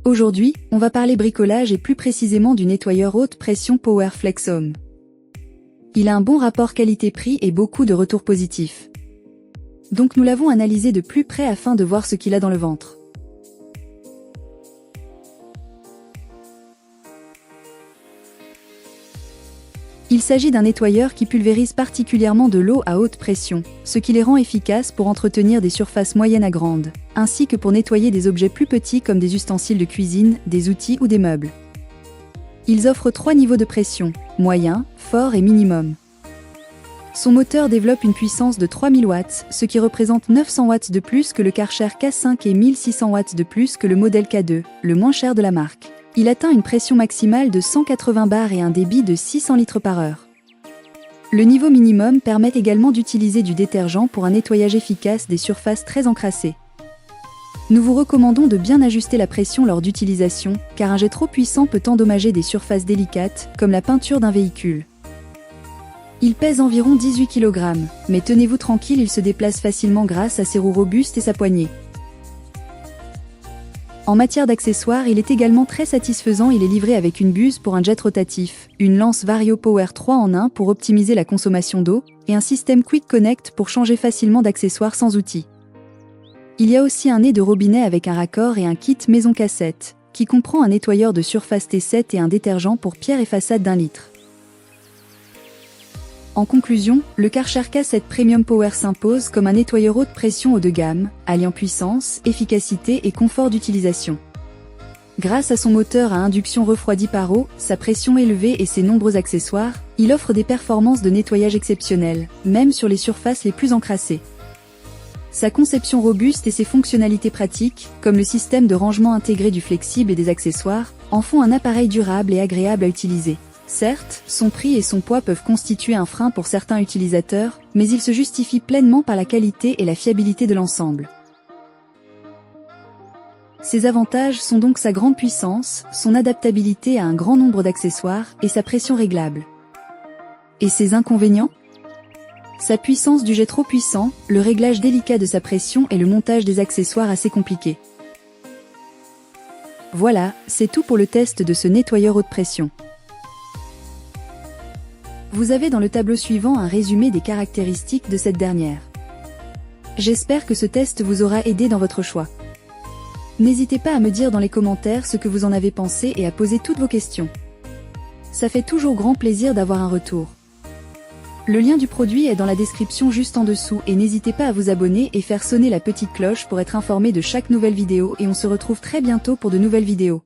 Aujourd'hui, on va parler bricolage et plus précisément du nettoyeur haute pression Power Flex Home. Il a un bon rapport qualité-prix et beaucoup de retours positifs. Donc nous l'avons analysé de plus près afin de voir ce qu'il a dans le ventre. Il s'agit d'un nettoyeur qui pulvérise particulièrement de l'eau à haute pression, ce qui les rend efficaces pour entretenir des surfaces moyennes à grandes, ainsi que pour nettoyer des objets plus petits comme des ustensiles de cuisine, des outils ou des meubles. Ils offrent 3 niveaux de pression, moyen, fort et minimum. Son moteur développe une puissance de 3000 watts, ce qui représente 900 watts de plus que le Karcher K5 et 1600 watts de plus que le modèle K2, le moins cher de la marque. Il atteint une pression maximale de 180 bars et un débit de 600 litres par heure. Le niveau minimum permet également d'utiliser du détergent pour un nettoyage efficace des surfaces très encrassées. Nous vous recommandons de bien ajuster la pression lors d'utilisation, car un jet trop puissant peut endommager des surfaces délicates, comme la peinture d'un véhicule. Il pèse environ 18 kg, mais tenez-vous tranquille, il se déplace facilement grâce à ses roues robustes et sa poignée. En matière d'accessoires, il est également très satisfaisant, il est livré avec une buse pour un jet rotatif, une lance Vario Power 3 en 1 pour optimiser la consommation d'eau, et un système Quick Connect pour changer facilement d'accessoires sans outil. Il y a aussi un nez de robinet avec un raccord et un kit maison cassette, qui comprend un nettoyeur de surface T7 et un détergent pour pierre et façade d'1 litre. En conclusion, le Karcher K7 Premium Power s'impose comme un nettoyeur haute pression haut de gamme, alliant puissance, efficacité et confort d'utilisation. Grâce à son moteur à induction refroidi par eau, sa pression élevée et ses nombreux accessoires, il offre des performances de nettoyage exceptionnelles, même sur les surfaces les plus encrassées. Sa conception robuste et ses fonctionnalités pratiques, comme le système de rangement intégré du flexible et des accessoires, en font un appareil durable et agréable à utiliser. Certes, son prix et son poids peuvent constituer un frein pour certains utilisateurs, mais il se justifie pleinement par la qualité et la fiabilité de l'ensemble. Ses avantages sont donc sa grande puissance, son adaptabilité à un grand nombre d'accessoires et sa pression réglable. Et ses inconvénients ? Sa puissance du jet trop puissant, le réglage délicat de sa pression et le montage des accessoires assez compliqué. Voilà, c'est tout pour le test de ce nettoyeur haute pression. Vous avez dans le tableau suivant un résumé des caractéristiques de cette dernière. J'espère que ce test vous aura aidé dans votre choix. N'hésitez pas à me dire dans les commentaires ce que vous en avez pensé et à poser toutes vos questions. Ça fait toujours grand plaisir d'avoir un retour. Le lien du produit est dans la description juste en dessous et n'hésitez pas à vous abonner et faire sonner la petite cloche pour être informé de chaque nouvelle vidéo et on se retrouve très bientôt pour de nouvelles vidéos.